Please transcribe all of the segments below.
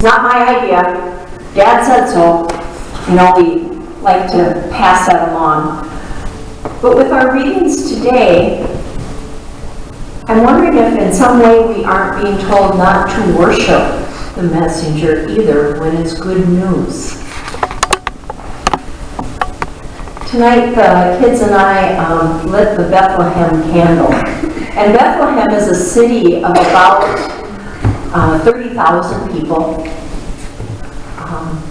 Not my idea. Dad said so. You know, we like to pass that along. But with our readings today, I'm wondering if in some way we aren't being told not to worship the messenger either when it's good news. Tonight the kids and I lit the Bethlehem candle. And Bethlehem is a city of about 30,000 people.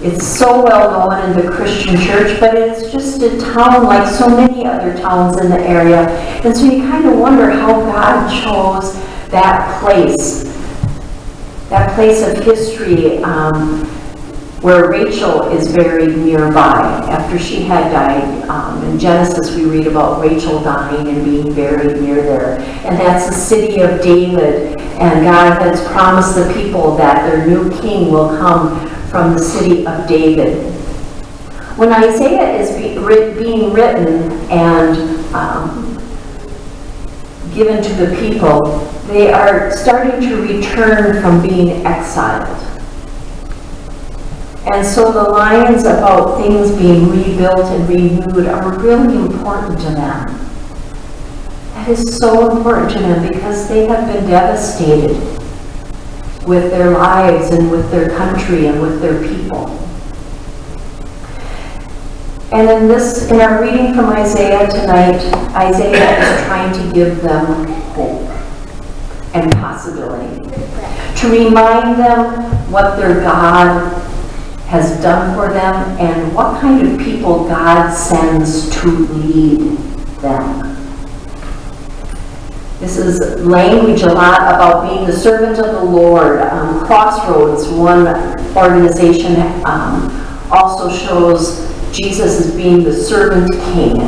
It's so well known in the Christian church, but it's just a town like so many other towns in the area. And so you kind of wonder how God chose that place of history where Rachel is buried nearby after she had died. In Genesis we read about Rachel dying and being buried near there. And that's the city of David. And God has promised the people that their new king will come from the city of David. When Isaiah is being written and given to the people, they are starting to return from being exiled. And so the lines about things being rebuilt and renewed are really important to them. That is so important to them because they have been devastated with their lives and with their country and with their people. And in our reading from Isaiah tonight, Isaiah is trying to give them hope and possibility. To remind them what their God has done for them and what kind of people God sends to lead them. This is language a lot about being the servant of the Lord. Crossroads, one organization, also shows Jesus as being the servant king.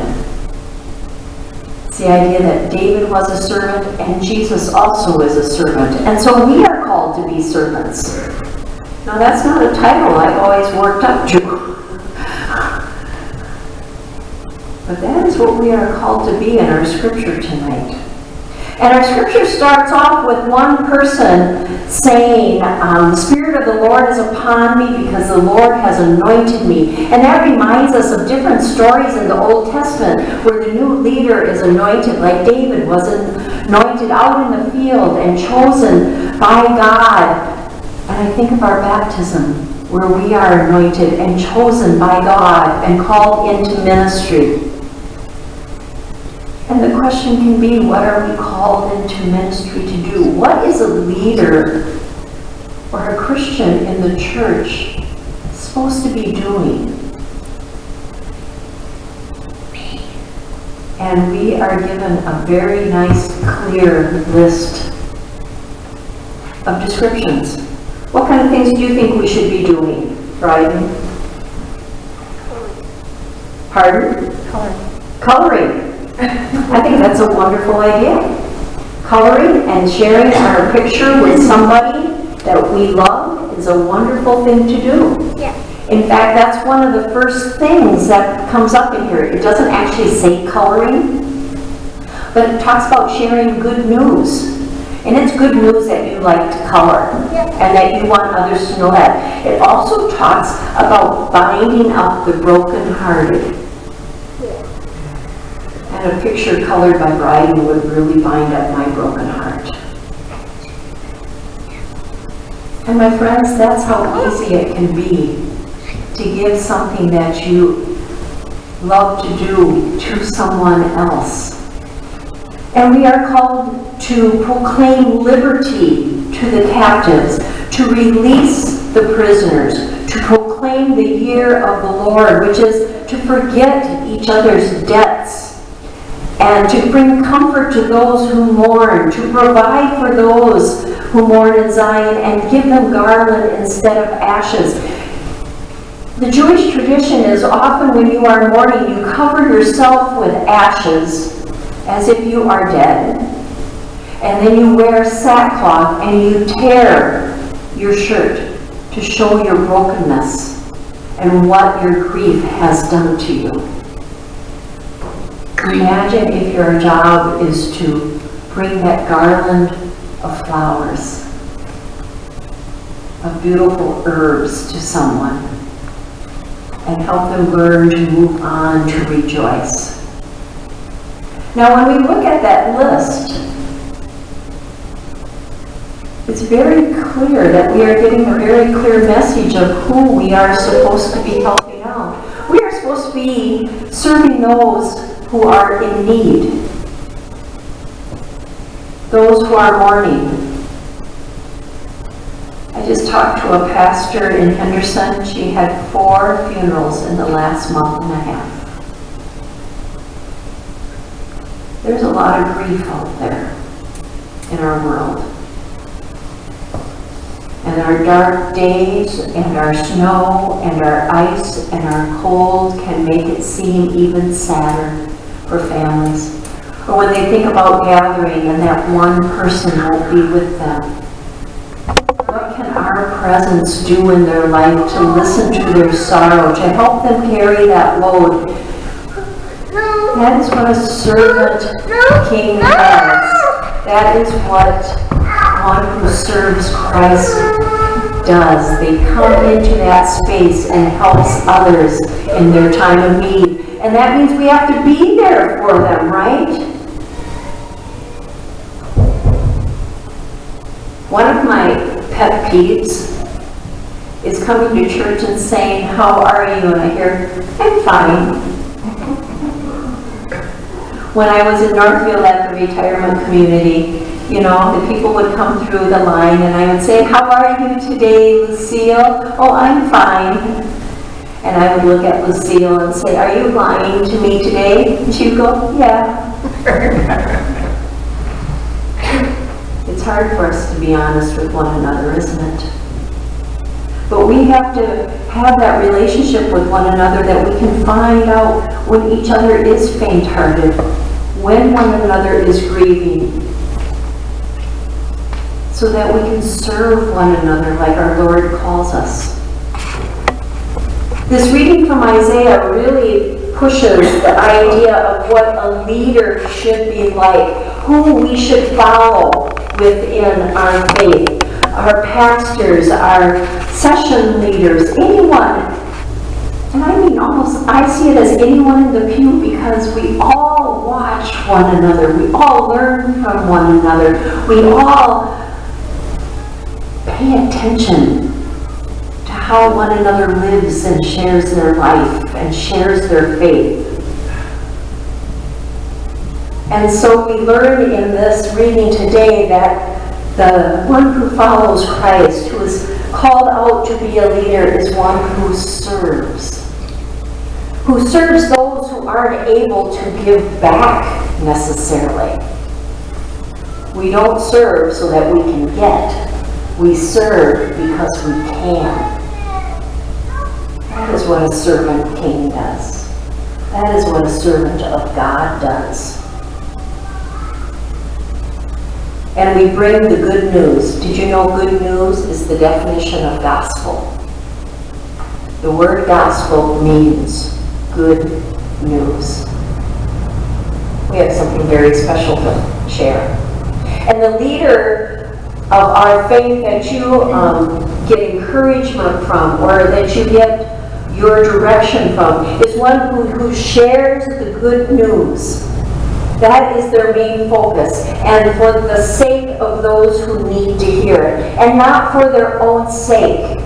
It's the idea that David was a servant and Jesus also is a servant. And so we are called to be servants. Now that's not a title I've always worked up to. But that is what we are called to be in our scripture tonight. And our scripture starts off with one person saying, the Spirit of the Lord is upon me because the Lord has anointed me. And that reminds us of different stories in the Old Testament where the new leader is anointed, like David was anointed out in the field and chosen by God. And I think of our baptism where we are anointed and chosen by God and called into ministry. And the question can be, what are we called into ministry to do? What is a leader or a Christian in the church supposed to be doing? And we are given a very nice, clear list of descriptions. What kind of things do you think we should be doing? Bryden? Pardon? Coloring. I think that's a wonderful idea. Coloring and sharing our picture with somebody that we love is a wonderful thing to do. Yeah. In fact, that's one of the first things that comes up in here. It doesn't actually say coloring, but it talks about sharing good news. And it's good news that you like to color and that you want others to know that. It also talks about binding up the brokenhearted. And a picture colored by Bryden would really bind up my broken heart. And my friends, that's how easy it can be to give something that you love to do to someone else. And we are called to proclaim liberty to the captives, to release the prisoners, to proclaim the year of the Lord, which is to forget each other's debts, and to bring comfort to those who mourn, to provide for those who mourn in Zion, and give them garland instead of ashes. The Jewish tradition is often when you are mourning, you cover yourself with ashes as if you are dead. And then you wear sackcloth and you tear your shirt to show your brokenness and what your grief has done to you. Imagine if your job is to bring that garland of flowers of beautiful herbs to someone and help them learn to move on to rejoice. Now, when we look at that list, it's very clear that we are getting a very clear message of who we are supposed to be helping out. We are supposed to be serving those who are in need, those who are mourning. I just talked to a pastor in Henderson. She had 4 funerals in the last month and a half. There's a lot of grief out there in our world. And our dark days and our snow and our ice and our cold can make it seem even sadder for families. Or when they think about gathering and that one person won't be with them. What can our presence do in their life to listen to their sorrow, to help them carry that load? That is what a servant king does. That is what one who serves Christ does. They come into that space and helps others in their time of need. And that means we have to be there for them, right? One of my pet peeves is coming to church and saying, "How are you?" And I hear, "I'm fine." When I was in Northfield at the retirement community, you know, the people would come through the line and I would say, "How are you today, Lucille?" "Oh, I'm fine." And I would look at Lucille and say, "Are you lying to me today?" And she would go, "Yeah." It's hard for us to be honest with one another, isn't it? But we have to have that relationship with one another that we can find out when each other is faint-hearted, when one another is grieving, so that we can serve one another like our Lord calls us. This reading from Isaiah really pushes the idea of what a leader should be like, who we should follow within our faith. Our pastors, our session leaders, anyone. And I mean almost, I see it as anyone in the pew because we all watch one another. We all learn from one another. We all pay attention to how one another lives and shares their life and shares their faith. And so we learn in this reading today that the one who follows Christ, who is called out to be a leader, is one who serves. Who serves those who aren't able to give back necessarily. We don't serve so that we can get. We serve because we can. That is what a servant king does. That is what a servant of God does. And we bring the good news. Did you know good news is the definition of gospel? The word gospel means good news. We have something very special to share. And the leader of our faith that you get encouragement from, or that you get your direction from, is one who shares the good news. That is their main focus, and for the sake of those who need to hear it, and not for their own sake.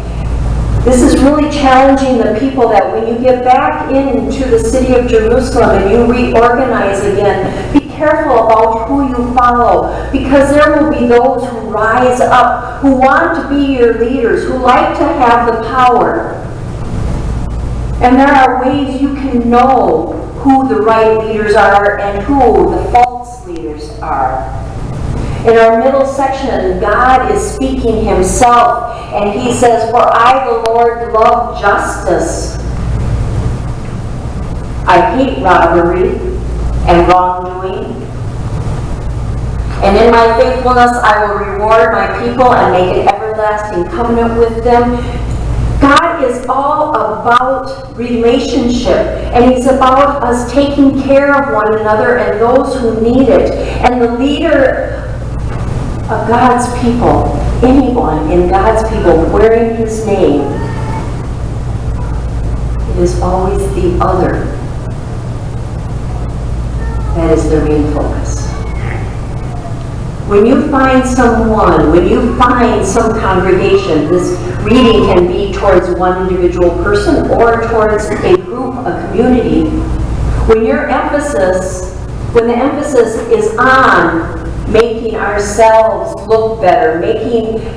This is really challenging the people that when you get back into the city of Jerusalem and you reorganize again, be careful about who you follow, because there will be those who rise up, who want to be your leaders, who like to have the power. And there are ways you can know who the right leaders are and who the false leaders are. In our middle section, God is speaking himself, and he says, "For I, the Lord, love justice. I hate robbery and wrongdoing. And in my faithfulness I will reward my people and make an everlasting covenant with them." God is all about relationship, and he's about us taking care of one another and those who need it. And the leader of God's people, anyone in God's people wearing his name, it is always the other that is the main focus. When you find someone, when you find some congregation, this reading can be towards one individual person or towards a group, a community. When the emphasis is on making ourselves look better,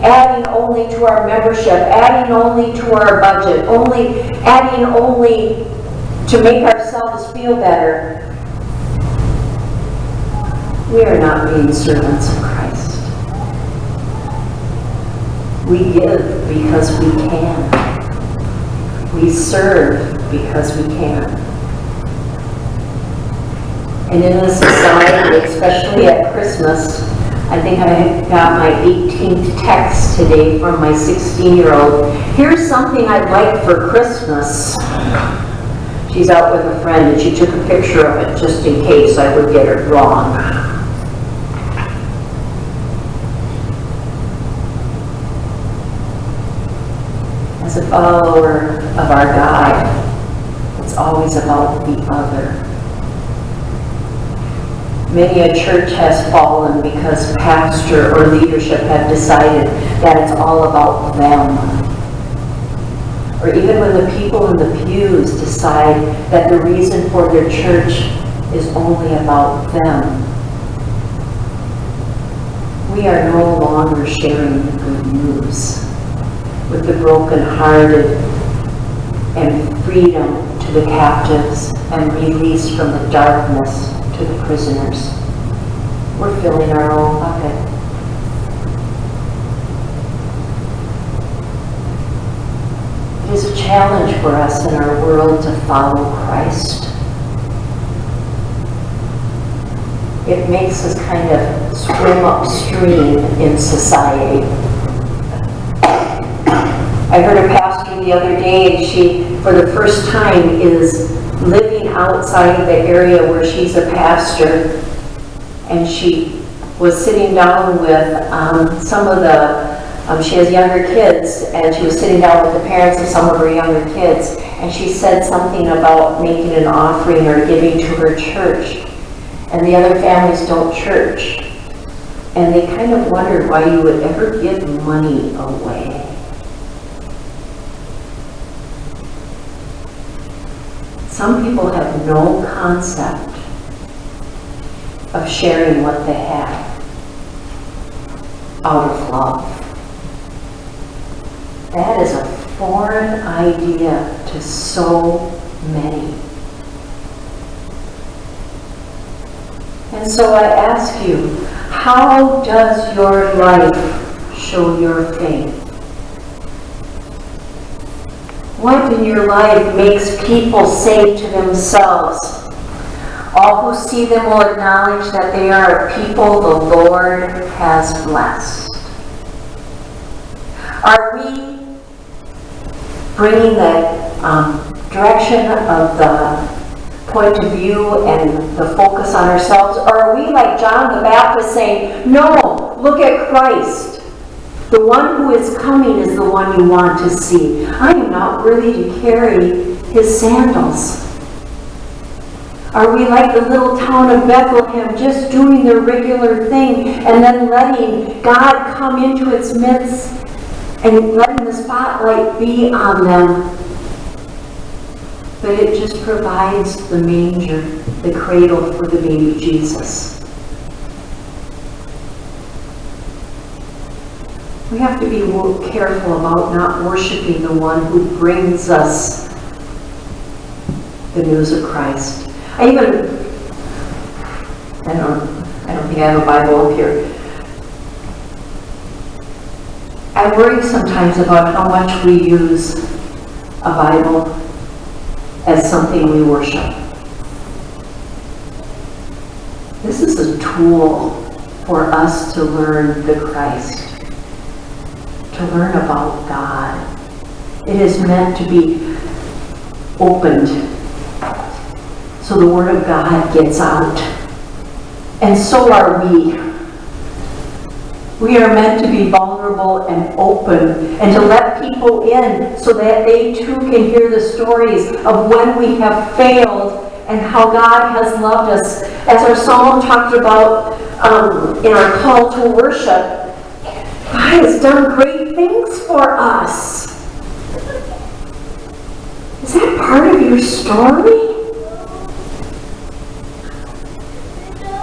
adding only to our membership, adding only to our budget, adding only to make ourselves feel better, we are not being servants of Christ. We give because we can. We serve because we can. And in a society, especially at Christmas, I think I got my 18th text today from my 16-year-old. Here's something I'd like for Christmas. She's out with a friend and she took a picture of it just in case I would get it wrong. As a follower of our God, it's always about the other. Many a church has fallen because pastor or leadership have decided that it's all about them. Or even when the people in the pews decide that the reason for their church is only about them. We are no longer sharing the good news with the brokenhearted and freedom to the captives and release from the darkness to the prisoners. We're filling our own bucket. It is a challenge for us in our world to follow Christ. It makes us kind of swim upstream in society. I heard a pastor the other day, and she, for the first time, is living outside of the area where she's a pastor, and she was sitting down with some of the, she has younger kids, and she was sitting down with the parents of some of her younger kids, and she said something about making an offering or giving to her church, and the other families don't church, and they kind of wondered why you would ever give money away. Some people have no concept of sharing what they have out of love. That is a foreign idea to so many. And so I ask you, how does your life show your faith? What in your life makes people say to themselves, all who see them will acknowledge that they are a people the Lord has blessed? Are we bringing the direction of the point of view and the focus on ourselves? Or are we like John the Baptist saying, no, look at Christ. The one who is coming is the one you want to see. I am not worthy to carry his sandals. Are we like the little town of Bethlehem, just doing their regular thing and then letting God come into its midst and letting the spotlight be on them? But it just provides the manger, the cradle for the baby Jesus. We have to be careful about not worshiping the one who brings us the news of Christ. I don't think I have a Bible up here. I worry sometimes about how much we use a Bible as something we worship. This is a tool for us to learn the Christ, to learn about God. It is meant to be opened so the Word of God gets out. And so are we. We are meant to be vulnerable and open and to let people in so that they too can hear the stories of when we have failed and how God has loved us. As our psalm talked about in our call to worship, God has done great things for us. Is that part of your story?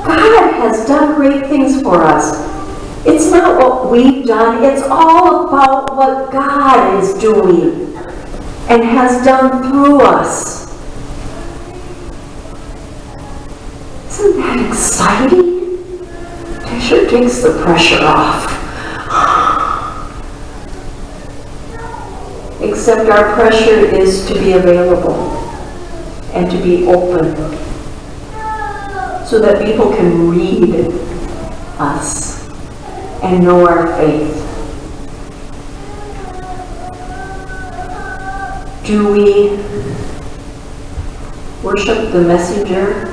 God has done great things for us. It's not what we've done, it's all about what God is doing and has done through us. Isn't that exciting? It sure takes the pressure off. Except our pressure is to be available and to be open so that people can read us and know our faith. Do we worship the messenger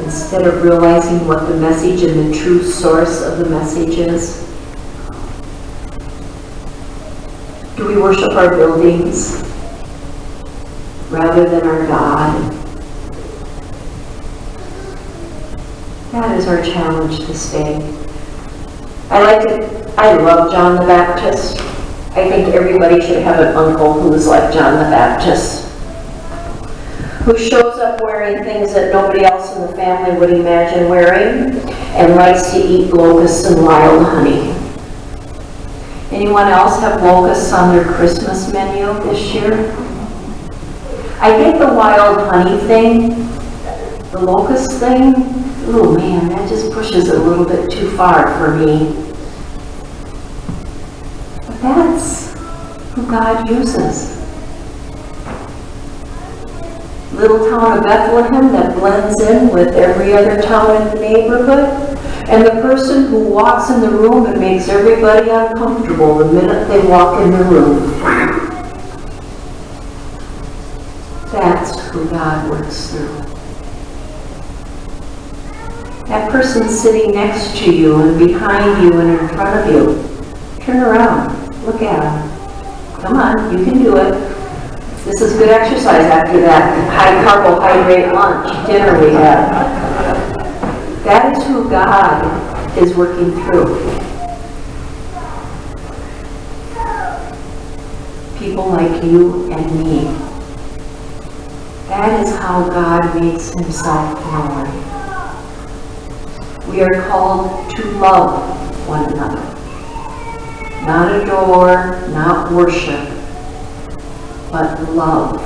instead of realizing what the message and the true source of the message is? Do we worship our buildings rather than our God? That is our challenge this day. I love John the Baptist. I think everybody should have an uncle who is like John the Baptist, who shows up wearing things that nobody else in the family would imagine wearing, and likes to eat locusts and wild honey. Anyone else have locusts on their Christmas menu this year? I think the wild honey thing, the locust thing, oh man, that just pushes it a little bit too far for me. But that's who God uses. Little town of Bethlehem that blends in with every other town in the neighborhood, and the person who walks in the room and makes everybody uncomfortable the minute they walk in the room. That's who God works through. That person sitting next to you and behind you and in front of you. Turn around. Look at them. Come on, you can do it. This is good exercise after that high carbohydrate lunch, dinner we had. That is who God is working through. People like you and me. That is how God makes himself known. We are called to love one another. Not adore, not worship, but love.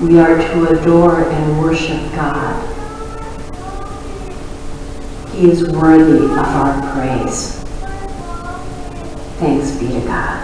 We are to adore and worship God. He is worthy of our praise. Thanks be to God.